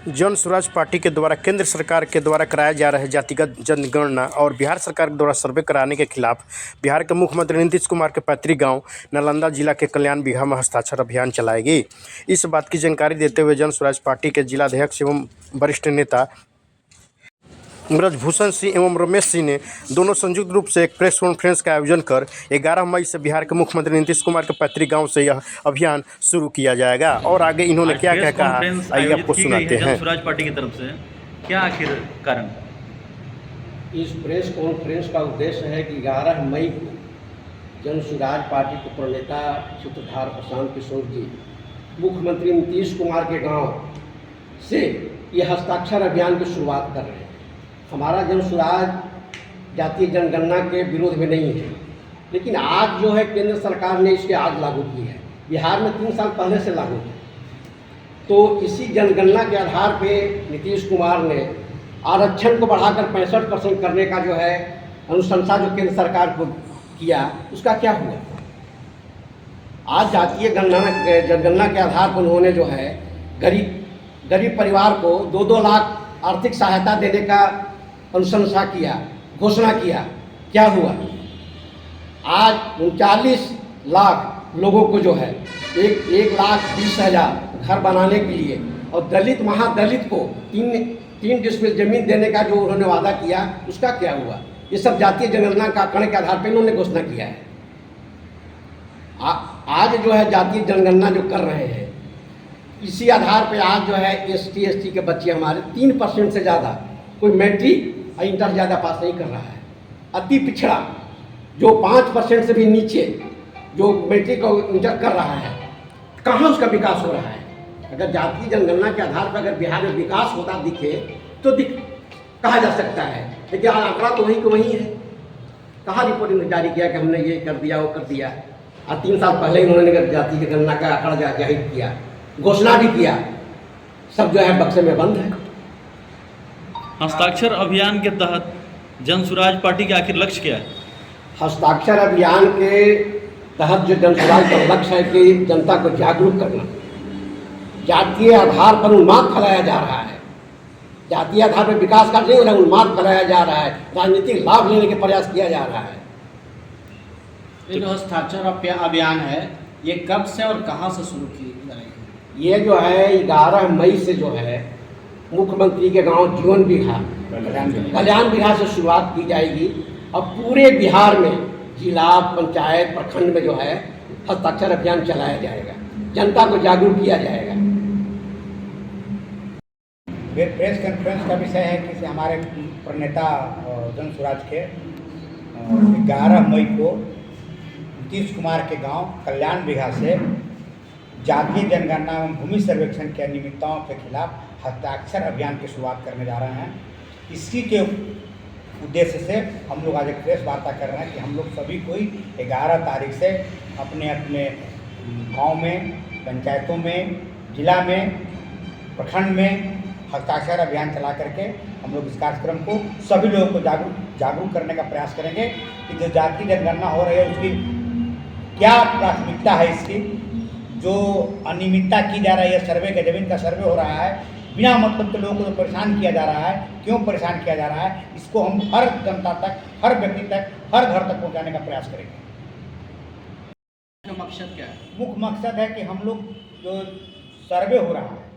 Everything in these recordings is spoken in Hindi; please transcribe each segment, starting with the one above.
जन स्वराज पार्टी के द्वारा केंद्र सरकार के द्वारा कराया जा रहे जातिगत जनगणना और बिहार सरकार के द्वारा सर्वे कराने के खिलाफ बिहार के मुख्यमंत्री नीतीश कुमार के पैतृक गांव नालंदा जिला के कल्याण बिगहा में हस्ताक्षर अभियान चलाएगी। इस बात की जानकारी देते हुए जन स्वराज पार्टी के जिलाध्यक्ष एवं वरिष्ठ नेता ब्रजभूषण सिंह एवं रमेश सिंह ने दोनों संयुक्त रूप से एक प्रेस कॉन्फ्रेंस का आयोजन कर 11 मई से बिहार के मुख्यमंत्री नीतीश कुमार के पैतृक गांव से यह अभियान शुरू किया जाएगा। और आगे इन्होंने क्या क्या कहा, आइए आपको सुनाते हैं। स्वराज पार्टी की तरफ से क्या आखिर कारण? इस प्रेस कॉन्फ्रेंस का उद्देश्य है कि 11 मई को जन स्वराज पार्टी के प्रणेता सूत्रधार प्रशांत किशोर जी मुख्यमंत्री नीतीश कुमार के गांव से ये हस्ताक्षर अभियान की शुरुआत कर रहे हैं। हमारा जन स्वराज जातीय जनगणना के विरोध में नहीं है, लेकिन आज जो है केंद्र सरकार ने इसके आज लागू की है। बिहार में 3 साल पहले से लागू है। तो इसी जनगणना के आधार पे नीतीश कुमार ने आरक्षण को बढ़ाकर 65% करने का जो है अनुशंसा जो केंद्र सरकार को किया, उसका क्या हुआ? आज जातीय जनगणना के आधार पर उन्होंने जो है गरीब परिवार को 2-2 लाख आर्थिक सहायता देने का अनुशंसा किया, घोषणा किया। क्या हुआ? आज 39 लाख लोगों को जो है 1,20,000 घर बनाने के लिए और दलित महादलित को 3 डिसमिल जमीन देने का जो उन्होंने वादा किया, उसका क्या हुआ? ये सब जातीय जनगणना का आंकड़े के आधार पर इन्होंने घोषणा किया है। आज जो है जातीय जनगणना जो कर रहे हैं, इसी आधार पे आज जो है ST के बच्चे हमारे 3% से ज़्यादा, कोई मैट्रिक और इंटर ज़्यादा पास नहीं कर रहा है। अति पिछड़ा जो 5% से भी नीचे जो मैट्रिक और इंटर कर रहा है, कहाँ उसका विकास हो रहा है? अगर जातीय जनगणना के आधार पर अगर बिहार में विकास होता दिखे तो कहा जा सकता है, लेकिन आंकड़ा तो वही को वही है। कहाँ रिपोर्ट ने जारी किया कि हमने ये कर दिया, वो कर दिया? और 3 साल पहले उन्होंने जातीय जनगणना का आंकड़ा जाहिर किया, घोषणा भी किया, सब जो है बक्से में बंद है। हस्ताक्षर अभियान के तहत जन स्वराज पार्टी के आखिर लक्ष्य क्या है? हस्ताक्षर अभियान के तहत जो जन स्वराज का लक्ष्य है कि जनता को जागरूक करना। जातीय आधार पर उन्माद फैलाया जा रहा है, जातीय आधार पर विकास का नहीं हो रहा है, उन्माद फैलाया जा रहा है, राजनीतिक लाभ लेने के प्रयास किया जा रहा है। ये जो हस्ताक्षर अभियान है, ये कब से और कहाँ से शुरू की जाएगी? ये जो है 11 मई से जो है मुख्यमंत्री के गांव जीवन बिगहा कल्याण बिगहा से शुरुआत की जाएगी और पूरे बिहार में जिला, पंचायत, प्रखंड में जो है हस्ताक्षर अभियान चलाया जाएगा, जनता को जागरूक किया जाएगा। प्रेस कॉन्फ्रेंस का विषय है कि हमारे प्रणेता जन स्वराज के 11 मई को नीतीश कुमार के गांव कल्याण बिगहा से जातीय जनगणना एवं भूमि सर्वेक्षण के अनियमितताओं के खिलाफ हस्ताक्षर अभियान की शुरुआत करने जा रहे हैं। इसी के उद्देश्य से हम लोग आज एक प्रेस वार्ता कर रहे हैं कि हम लोग सभी कोई 11 तारीख से अपने अपने गांव में, पंचायतों में, जिला में, प्रखंड में हस्ताक्षर अभियान चला करके हम लोग इस कार्यक्रम को सभी लोगों को जागरूक करने का प्रयास करेंगे कि जो जातीय जनगणना हो रही है उसकी क्या प्राथमिकता है, इसकी जो अनियमितता की जा रही है, सर्वे के जमीन का सर्वे हो रहा है, बिना मतलब के लोगों को जो परेशान किया जा रहा है, क्यों परेशान किया जा रहा है, इसको हम हर जनता तक, हर व्यक्ति तक, हर घर तक पहुंचाने का प्रयास करेंगे। मकसद क्या है? मुख्य मकसद है कि हम लोग जो सर्वे हो रहा है,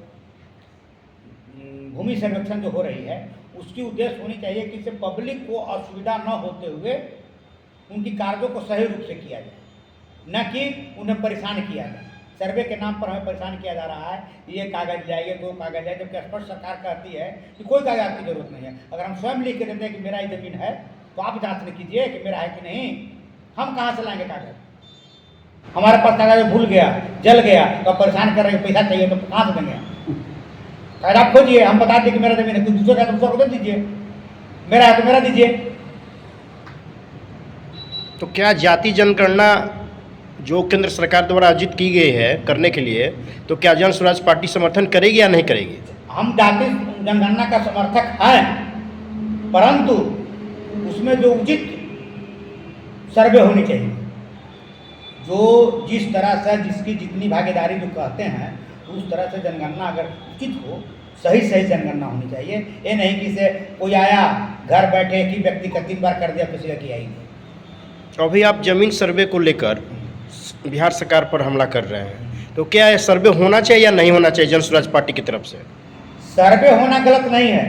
भूमि सर्वेक्षण जो हो रही है, उसकी उद्देश्य होनी चाहिए कि इससे पब्लिक को असुविधा न होते हुए उनकी कार्यों को सही रूप से किया जाए, न कि उन्हें परेशान किया जाए। सर्वे के नाम पर हमें परेशान किया जा रहा है, ये कागज जाइए, 2 कागज जाए, जबकि स्पष्ट सरकार कहती है कि कोई कागज की जरूरत नहीं है। अगर हम स्वयं लिख के देते हैं कि मेरा ये जमीन है, तो आप जांच कीजिए कि मेरा है कि नहीं। हम कहाँ से लाएंगे कागज? हमारे पास कागज भूल गया, जल गया, तो परेशान कर रहे हैं, पैसा चाहिए तो कहाँ से देंगे? कागज आप खोजिए, हम बता दें कि मेरा जमीन है, कुछ दूसरे का दूसरा को दे दीजिए, मेरा है तो मेरा दीजिए। तो क्या जाति जनगणना जो केंद्र सरकार द्वारा आयोजित की गई है करने के लिए, तो क्या जन स्वराज पार्टी समर्थन करेगी या नहीं करेगी? हम जाति जनगणना का समर्थक हैं, परंतु उसमें जो उचित सर्वे होनी चाहिए, जो जिस तरह से जिसकी जितनी भागीदारी जो कहते हैं, उस तरह से जनगणना अगर उचित हो सही सही जनगणना होनी चाहिए। ये नहीं कि से कोई आया घर बैठे कि व्यक्ति का 3 बार कर दिया, किसी का किया ही नहीं। अभी आप जमीन सर्वे को लेकर बिहार सरकार पर हमला कर रहे हैं, तो क्या यह सर्वे होना चाहिए या नहीं होना चाहिए जन स्वराज पार्टी की तरफ से? सर्वे होना गलत नहीं है,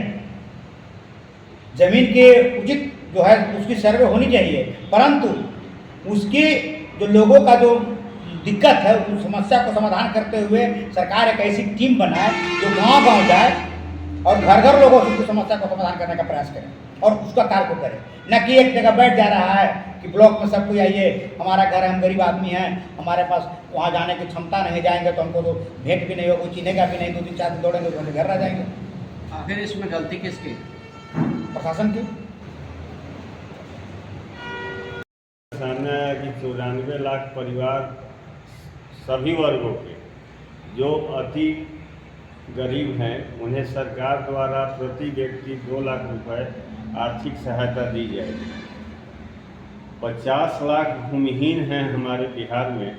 जमीन के उचित जो है उसकी सर्वे होनी चाहिए, परंतु उसकी जो लोगों का जो दिक्कत है उस समस्या को समाधान करते हुए सरकार एक ऐसी टीम बनाए जो गांव-गांव जाए और घर-घर लोगों से उस समस्या को समाधान करने का प्रयास करें और उसका कार्य को करें, न कि एक जगह बैठ जा रहा है कि ब्लॉक में सब कोई आइए, हमारा घर है, हम गरीब आदमी हैं, हमारे पास वहाँ जाने की क्षमता नहीं, जाएंगे तो हमको तो भेंट भी नहीं होगा, कोई चिनेगा भी नहीं, 2-3 4 दिन दौड़ेंगे तो घर रह जाएंगे। आखिर इसमें गलती किसकी? प्रशासन की। सामने आया कि 94 लाख परिवार सभी वर्गों के जो अति गरीब हैं उन्हें सरकार द्वारा प्रति व्यक्ति 2 लाख रुपए आर्थिक सहायता दी जाएगी। 50 लाख भूमिहीन हैं हमारे बिहार में,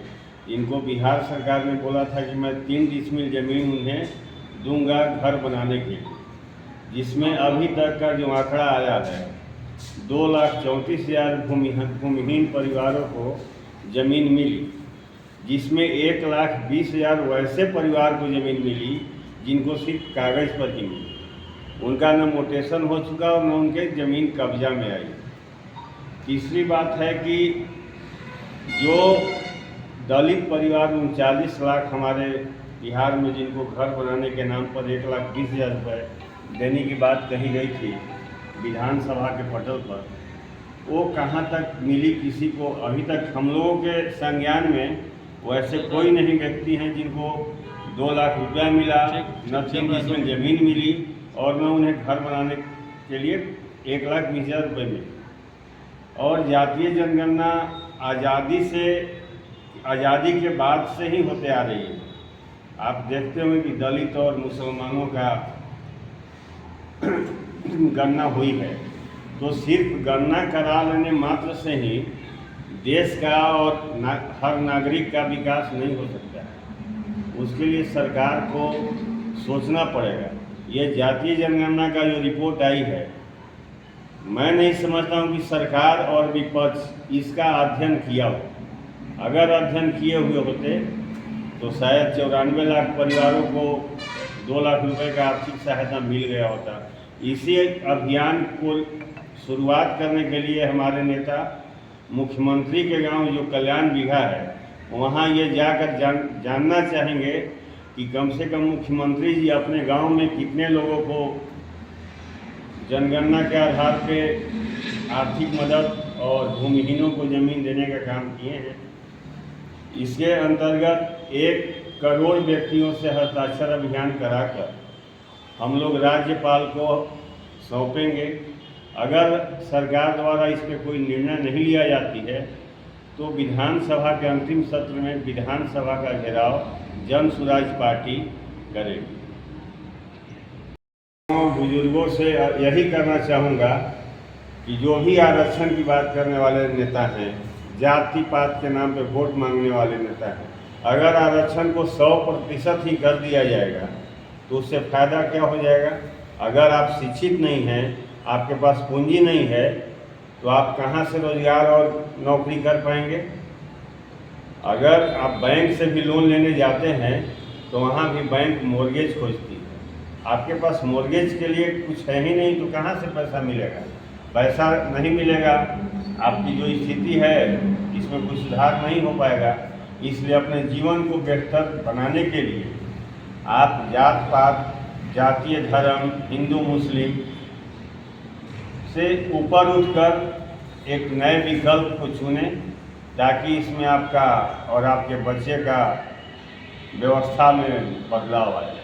इनको बिहार सरकार ने बोला था कि मैं 3 डिसमिल ज़मीन उन्हें दूंगा घर बनाने के लिए, जिसमें अभी तक का जो आंकड़ा आया है 2,34,000 भूमिहीन परिवारों को ज़मीन मिली, जिसमें 1,20,000 वैसे परिवार को ज़मीन मिली जिनको सिर्फ कागज़ पर ही मिली, उनका न मोटेशन हो चुका और न उनके ज़मीन कब्जा में आई। तीसरी बात है कि जो दलित परिवार 39 लाख हमारे बिहार में जिनको घर बनाने के नाम पर 1,20,000 रुपये देने की बात कही गई थी विधानसभा के पटल पर, वो कहाँ तक मिली किसी को अभी तक हम लोगों के संज्ञान में वैसे कोई नहीं व्यक्ति हैं जिनको 2 लाख रुपया मिला, न 3 डिसमिल ज़मीन मिली और न उन्हें घर बनाने के लिए 1,20,000 रुपये मिले। और जातीय जनगणना आज़ादी के बाद से ही होते आ रही है। आप देखते होंगे कि दलित और मुसलमानों का गणना हुई है, तो सिर्फ गणना करा लेने मात्र से ही देश का और हर नागरिक का विकास नहीं हो सकता है। उसके लिए सरकार को सोचना पड़ेगा। ये जातीय जनगणना का जो रिपोर्ट आई है, मैं नहीं समझता हूँ कि सरकार और विपक्ष इसका अध्ययन किया हो। अगर अध्ययन किए हुए होते तो शायद 94 लाख परिवारों को 2 लाख रुपए का आर्थिक सहायता मिल गया होता। इसी अभियान को शुरुआत करने के लिए हमारे नेता मुख्यमंत्री के गांव जो कल्याण बिघा है वहां ये जाकर जानना चाहेंगे कि कम से कम मुख्यमंत्री जी अपने गांव में कितने लोगों को जनगणना के आधार पे आर्थिक मदद और भूमिहीनों को ज़मीन देने का काम किए हैं। इसके अंतर्गत 1 करोड़ व्यक्तियों से हस्ताक्षर अभियान कराकर हम लोग राज्यपाल को सौंपेंगे। अगर सरकार द्वारा इस पर कोई निर्णय नहीं लिया जाती है तो विधानसभा के अंतिम सत्र में विधानसभा का घेराव जन स्वराज पार्टी करेगी। बुजुर्गों से यही करना चाहूँगा कि जो भी आरक्षण की बात करने वाले नेता हैं, जाति पात के नाम पे वोट मांगने वाले नेता हैं, अगर आरक्षण को 100% ही कर दिया जाएगा तो उससे फ़ायदा क्या हो जाएगा? अगर आप शिक्षित नहीं हैं, आपके पास पूंजी नहीं है, तो आप कहाँ से रोजगार और नौकरी कर पाएंगे? अगर आप बैंक से भी लोन लेने जाते हैं तो वहाँ भी बैंक मॉर्गेज खोजती है। आपके पास मॉर्गेज के लिए कुछ है ही नहीं तो कहाँ से पैसा मिलेगा? पैसा नहीं मिलेगा, आपकी जो स्थिति है इसमें कुछ सुधार नहीं हो पाएगा। इसलिए अपने जीवन को बेहतर बनाने के लिए आप जात पात, जातीय धर्म, हिंदू मुस्लिम से ऊपर उठकर एक नए विकल्प को चुनें ताकि इसमें आपका और आपके बच्चे का व्यवस्था में बदलाव आए।